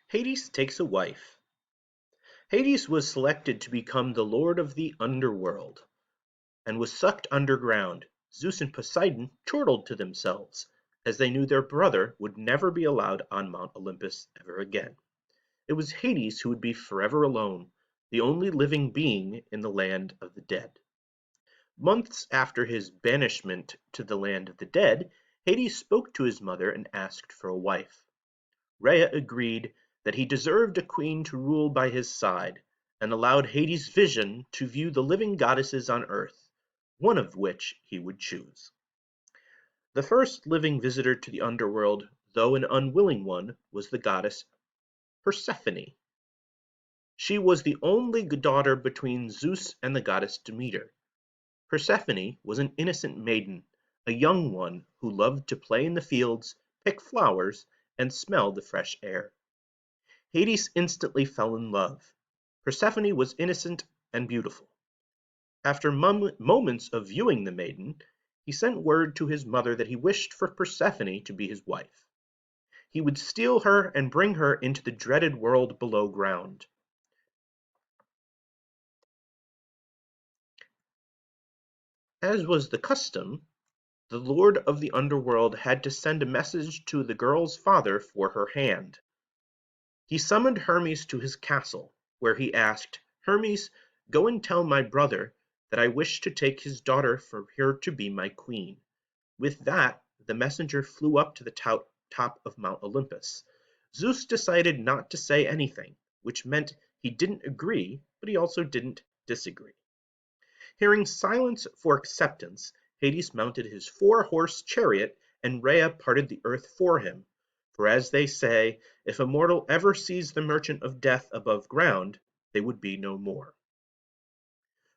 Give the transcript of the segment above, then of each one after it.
Hades takes a wife. Hades was selected to become the lord of the underworld and was sucked underground. Zeus and Poseidon chortled to themselves, as they knew their brother would never be allowed on Mount Olympus ever again. It was Hades who would be forever alone, the only living being in the land of the dead. Months after his banishment to the land of the dead, Hades spoke to his mother and asked for a wife. Rhea agreed that he deserved a queen to rule by his side, and allowed Hades' vision to view the living goddesses on earth, one of which he would choose. The first living visitor to the underworld, though an unwilling one, was the goddess Persephone. She was the only daughter between Zeus and the goddess Demeter. Persephone was an innocent maiden, a young one who loved to play in the fields, pick flowers, and smell the fresh air. Hades instantly fell in love. Persephone was innocent and beautiful. After moments of viewing the maiden, he sent word to his mother that he wished for Persephone to be his wife. He would steal her and bring her into the dreaded world below ground. As was the custom, the lord of the underworld had to send a message to the girl's father for her hand. He summoned Hermes to his castle, where he asked, "Hermes, go and tell my brother that I wish to take his daughter for her to be my queen." With that, the messenger flew up to the top of Mount Olympus. Zeus decided not to say anything, which meant he didn't agree, but he also didn't disagree. Hearing silence for acceptance, Hades mounted his four-horse chariot, and Rhea parted the earth for him. For as they say, if a mortal ever sees the merchant of death above ground, they would be no more.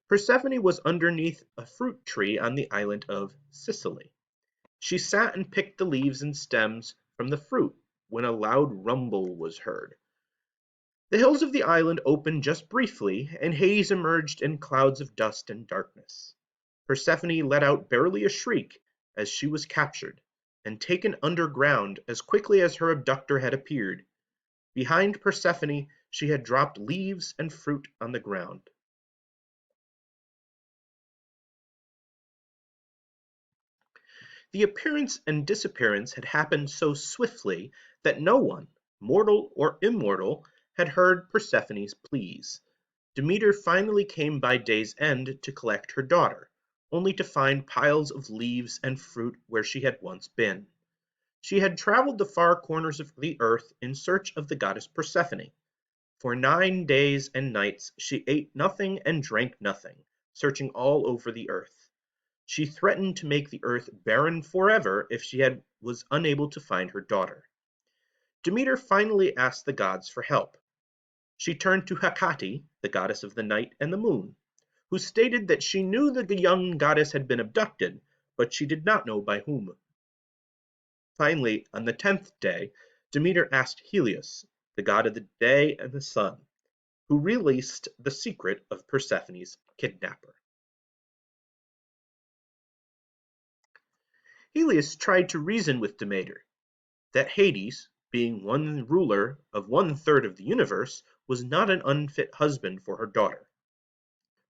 Persephone was underneath a fruit tree on the island of Sicily. She sat and picked the leaves and stems from the fruit when a loud rumble was heard. The hills of the island opened just briefly, and Hades emerged in clouds of dust and darkness. Persephone let out barely a shriek as she was captured, and taken underground as quickly as her abductor had appeared. Behind Persephone she had dropped leaves and fruit on the ground. The appearance and disappearance had happened so swiftly that no one, mortal or immortal, had heard Persephone's pleas. Demeter finally came by day's end to collect her daughter, only to find piles of leaves and fruit where she had once been. She had traveled the far corners of the earth in search of the goddess Persephone. For 9 days and nights she ate nothing and drank nothing, searching all over the earth. She threatened to make the earth barren forever if was unable to find her daughter. Demeter finally asked the gods for help. She turned to Hecate, the goddess of the night and the moon, who stated that she knew the young goddess had been abducted, but she did not know by whom. Finally, on the 10th day, Demeter asked Helios, the god of the day and the sun, who released the secret of Persephone's kidnapper. Helios tried to reason with Demeter that Hades, being one ruler of 1/3 of the universe, was not an unfit husband for her daughter.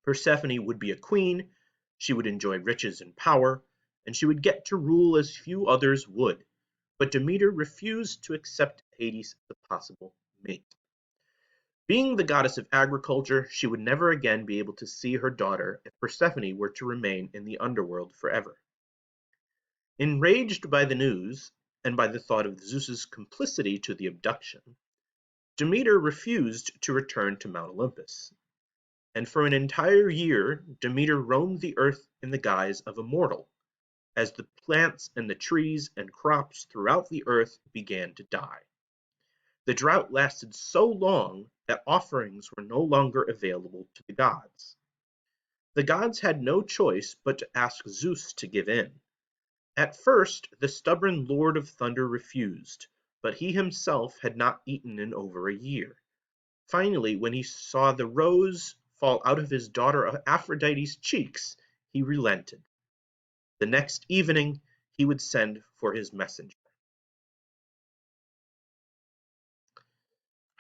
Persephone would be a queen, she would enjoy riches and power, and she would get to rule as few others would. But Demeter refused to accept Hades as a possible mate. Being the goddess of agriculture, she would never again be able to see her daughter if Persephone were to remain in the underworld forever. Enraged by the news, and by the thought of Zeus's complicity to the abduction, Demeter refused to return to Mount Olympus. And for an entire year Demeter roamed the earth in the guise of a mortal, as the plants and the trees and crops throughout the earth began to die. The drought lasted so long that offerings were no longer available to the gods. The gods had no choice but to ask Zeus to give in. At first the stubborn Lord of Thunder refused, but he himself had not eaten in over a year. Finally, when he saw the rose fall out of his daughter Aphrodite's cheeks, he relented. The next evening he would send for his messenger.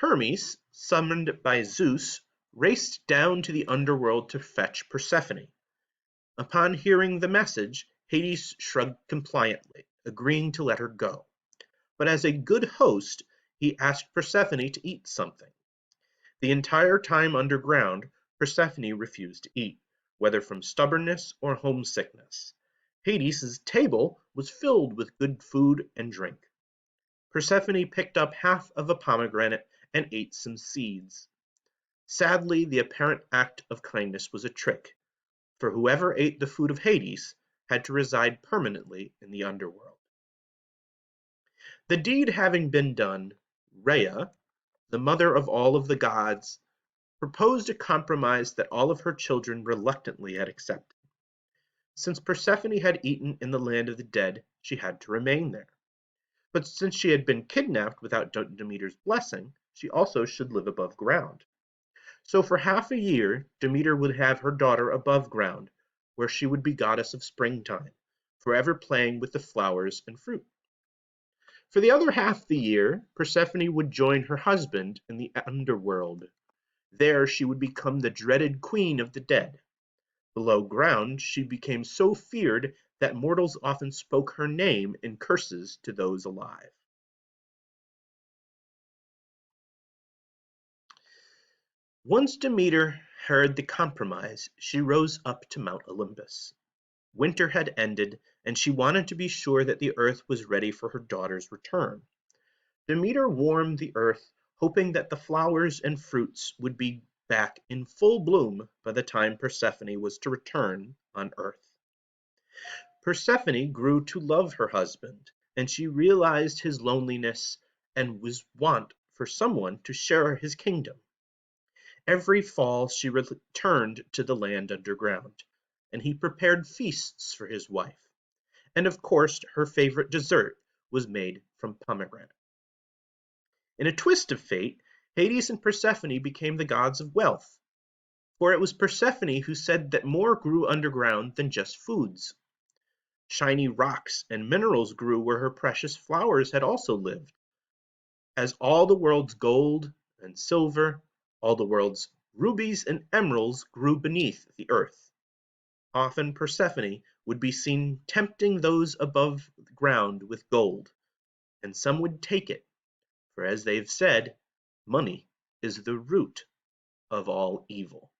Hermes, summoned by Zeus, raced down to the underworld to fetch Persephone. Upon hearing the message, Hades shrugged compliantly, agreeing to let her go. But as a good host, he asked Persephone to eat something. The entire time underground, Persephone refused to eat, whether from stubbornness or homesickness. Hades' table was filled with good food and drink. Persephone picked up half of a pomegranate and ate some seeds. Sadly, the apparent act of kindness was a trick, for whoever ate the food of Hades had to reside permanently in the underworld. The deed having been done, Rhea, the mother of all of the gods, proposed a compromise that all of her children reluctantly had accepted. Since Persephone had eaten in the land of the dead, she had to remain there. But since she had been kidnapped without Demeter's blessing, she also should live above ground. So for half a year, Demeter would have her daughter above ground, where she would be goddess of springtime, forever playing with the flowers and fruit. For the other half the year, Persephone would join her husband in the underworld. There she would become the dreaded queen of the dead. Below ground, she became so feared that mortals often spoke her name in curses to those alive. Once Demeter heard the compromise, she rose up to Mount Olympus. Winter had ended, and she wanted to be sure that the earth was ready for her daughter's return. Demeter warmed the earth, hoping that the flowers and fruits would be back in full bloom by the time Persephone was to return on earth. Persephone grew to love her husband, and she realized his loneliness and was want for someone to share his kingdom. Every fall she returned to the land underground, and he prepared feasts for his wife. And of course her favorite dessert was made from pomegranate. In a twist of fate, Hades and Persephone became the gods of wealth, for it was Persephone who said that more grew underground than just foods. Shiny rocks and minerals grew where her precious flowers had also lived. As all the world's gold and silver, all the world's rubies and emeralds grew beneath the earth. Often Persephone would be seen tempting those above ground with gold, and some would take it, for as they've said, money is the root of all evil.